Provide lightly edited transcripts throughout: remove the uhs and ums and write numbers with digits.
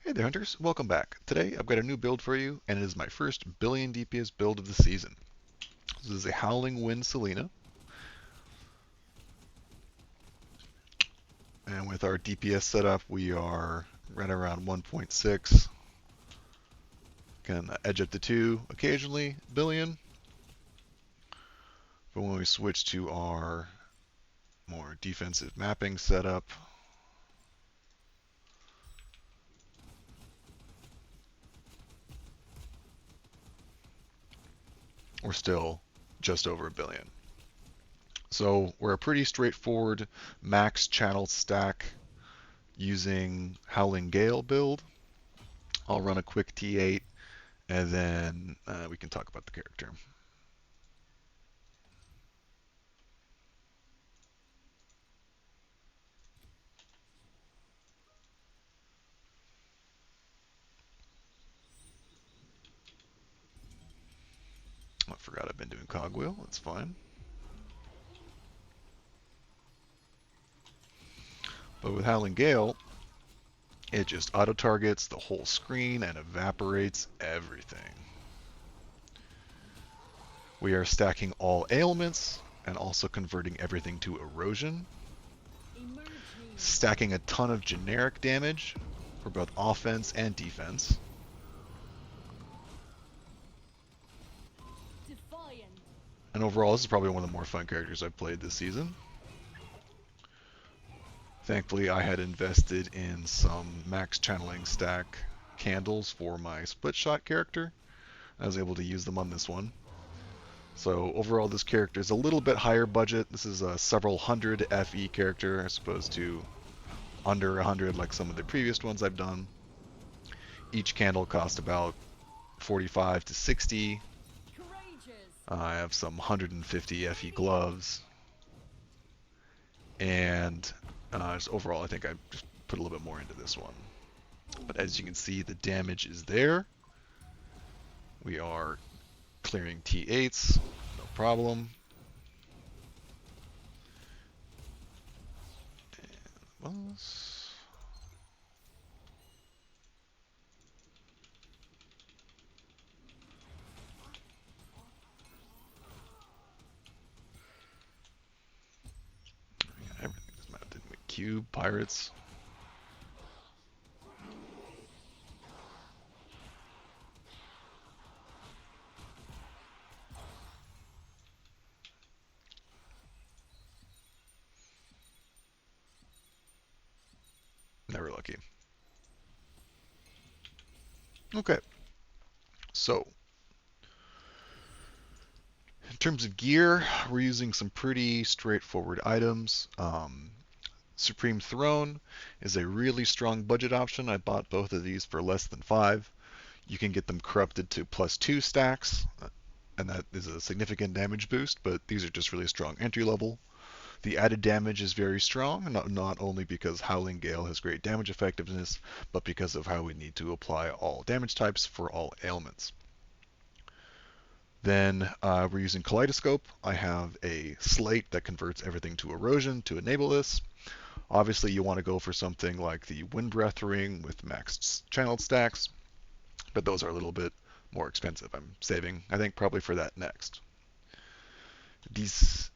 Hey there, hunters. Welcome back. Today I've got a new build for you, and it is my first billion DPS build of the season. This is a Howling Wind Selena, and with our DPS setup, we are right around 1.6. Can edge up to 2 occasionally, billion. But when we switch to our more defensive mapping setup, we're still just over a billion. So we're a pretty straightforward max channel stack using Howling Gale build. I'll run a quick T8 and then we can talk about the character. I forgot I've been doing cogwheel. That's fine. But with Howling Gale, it just auto targets the whole screen and evaporates everything. We are stacking all ailments and also converting everything to erosion. Stacking a ton of generic damage for both offense and defense. And overall, this is probably one of the more fun characters I've played this season. Thankfully, I had invested in some max channeling stack candles for my split shot character. I was able to use them on this one. So overall, this character is a little bit higher budget. This is a several hundred FE character as opposed to under 100 like some of the previous ones I've done. Each candle cost about 45 to 60. I have some 150 FE gloves. And just overall, I think I just put a little bit more into this one. But as you can see, the damage is there. We are clearing T8s, no problem. And, everything's mounted. Cube, pirates. Never lucky. Okay, so in terms of gear, we're using some pretty straightforward items. Supreme Throne is a really strong budget option. I bought both of these for less than 5. You can get them corrupted to +2 stacks, and that is a significant damage boost, but these are just really strong entry level. The added damage is very strong, not only because Howling Gale has great damage effectiveness, but because of how we need to apply all damage types for all ailments. Then we're using Kaleidoscope. I have a Slate that converts everything to erosion to enable this. Obviously, you want to go for something like the Wind Breath Ring with maxed channeled stacks, but those are a little bit more expensive. I'm saving, I think, probably for that next. These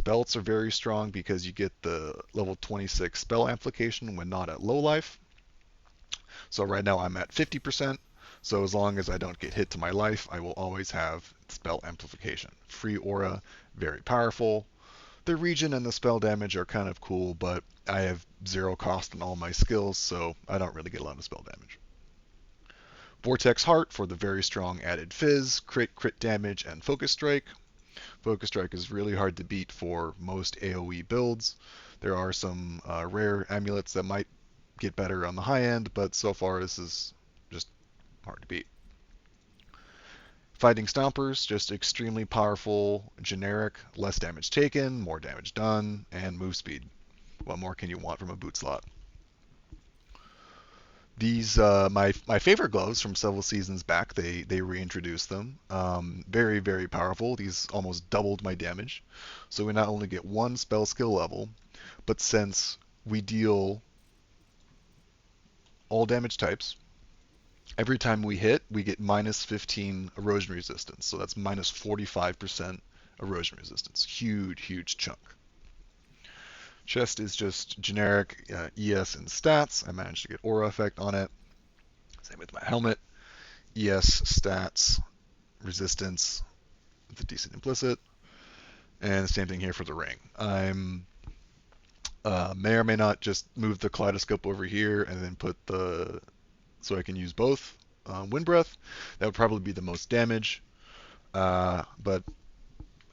belts are very strong because you get the level 26 spell amplification when not at low life. So right now I'm at 50%. So as long as I don't get hit to my life, I will always have spell amplification. Free aura, very powerful. The region and the spell damage are kind of cool, but I have 0 cost on all my skills, so I don't really get a lot of spell damage. Vortex Heart for the very strong added fizz, crit damage, and focus strike. Focus Strike is really hard to beat for most AoE builds. There are some rare amulets that might get better on the high end, but so far this is just hard to beat. Fighting Stompers, just extremely powerful, generic, less damage taken, more damage done, and move speed. What more can you want from a boot slot? These my favorite gloves from several seasons back. They reintroduced them. Very very powerful. These almost doubled my damage. So we not only get 1 spell skill level, but since we deal all damage types. Every time we hit, we get minus 15 erosion resistance. So that's minus 45% erosion resistance. Huge, huge chunk. Chest is just generic ES and stats. I managed to get aura effect on it. Same with my helmet. ES, stats, resistance with a decent implicit. And the same thing here for the ring. I'm may or may not just move the kaleidoscope over here and then put the, so I can use both. Wind breath, that would probably be the most damage. But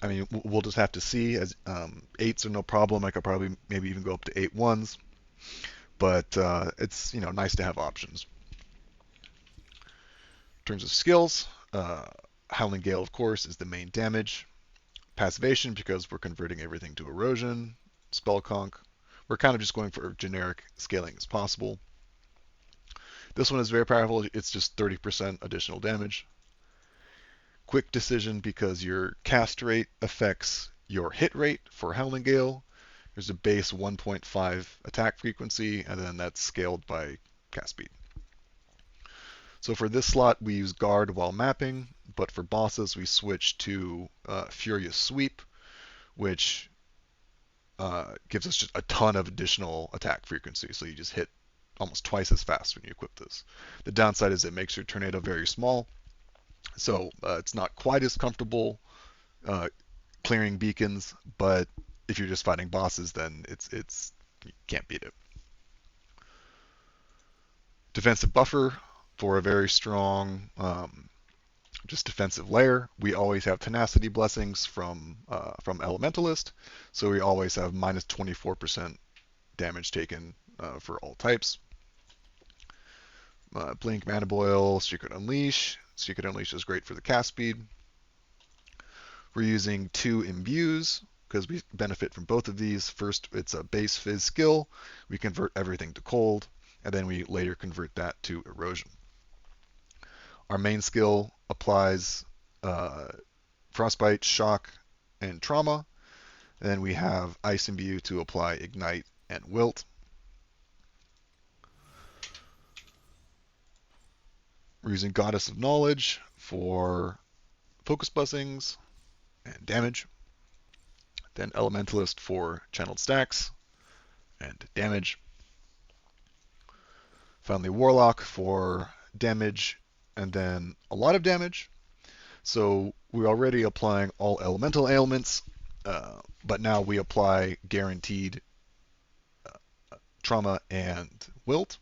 I mean, we'll just have to see. As 8s are no problem. I could probably maybe even go up to 8 ones. But it's nice to have options. In terms of skills, Howling Gale, of course, is the main damage. Passivation, because we're converting everything to erosion. Spell conk. We're kind of just going for generic scaling as possible. This one is very powerful. It's just 30% additional damage. Quick decision, because your cast rate affects your hit rate for Howling Gale. There's a base 1.5 attack frequency, and then that's scaled by cast speed. So for this slot, we use guard while mapping, but for bosses, we switch to Furious Sweep, which gives us just a ton of additional attack frequency. So you just hit almost twice as fast when you equip this. The downside is it makes your tornado very small, so it's not quite as comfortable clearing beacons, but if you're just fighting bosses, then it's you can't beat it. Defensive buffer for a very strong just defensive layer. We always have tenacity blessings from Elementalist, so we always have minus 24% damage taken for all types. Blink, Mana Boil, Secret Unleash. Secret Unleash is great for the cast speed. We're using 2 imbues because we benefit from both of these. First, it's a base fizz skill. We convert everything to cold, and then we later convert that to erosion. Our main skill applies Frostbite, Shock, and Trauma. And then we have Ice Imbue to apply Ignite and Wilt. We're using Goddess of Knowledge for focus blessings and damage. Then Elementalist for channeled stacks and damage. Finally, Warlock for damage and then a lot of damage. So we're already applying all elemental ailments, but now we apply guaranteed trauma and wilt.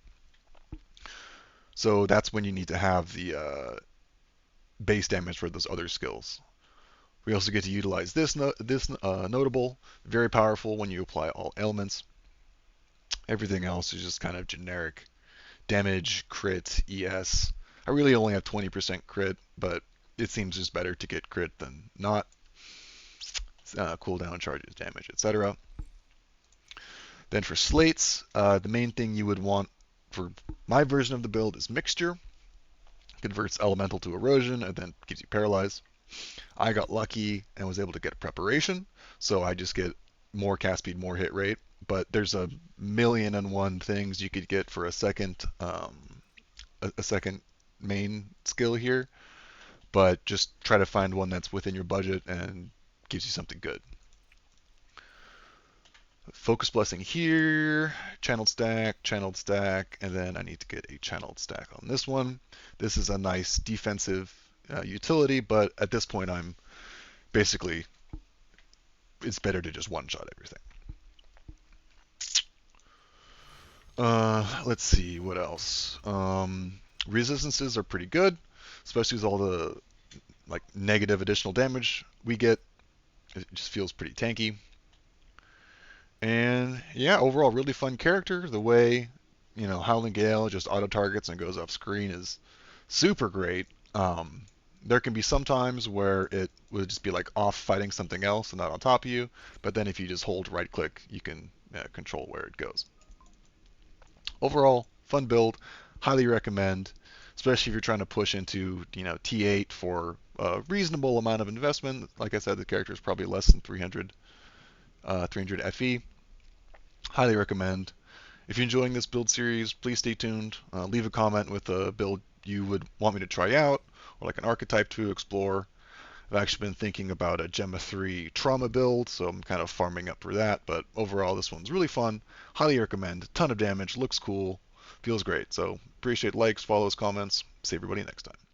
So that's when you need to have the base damage for those other skills. We also get to utilize this notable, very powerful when you apply all ailments. Everything else is just kind of generic damage, crit, ES. I really only have 20% crit, but it seems just better to get crit than not. Cooldown, charges, damage, etc. Then for slates, the main thing you would want for my version of the build is mixture. Converts elemental to erosion and then gives you paralyze. I got lucky and was able to get preparation, so I just get more cast speed, more hit rate. But there's a million and one things you could get for a second main skill here, but just try to find one that's within your budget and gives you something good. Focus blessing here, channeled stack, and then I need to get a channeled stack on this one. This is a nice defensive utility, but at this point I'm basically, it's better to just one-shot everything. Let's see, what else? Resistances are pretty good, especially with all the like negative additional damage we get. It just feels pretty tanky. And yeah, overall really fun character. The way, Howling Gale just auto targets and goes off screen is super great. There can be some times where it would just be like off fighting something else and not on top of you, but then if you just hold right click, you can control where it goes. Overall, fun build, highly recommend, especially if you're trying to push into T8 for a reasonable amount of investment. Like I said, the character is probably less than 300 FE. Highly recommend. If you're enjoying this build series, please stay tuned. Leave a comment with a build you would want me to try out, or like an archetype to explore. I've actually been thinking about a Gemma 3 trauma build, so I'm kind of farming up for that. But overall, this one's really fun. Highly recommend. Ton of damage, looks cool, feels great. So appreciate likes, follows, comments. See everybody next time.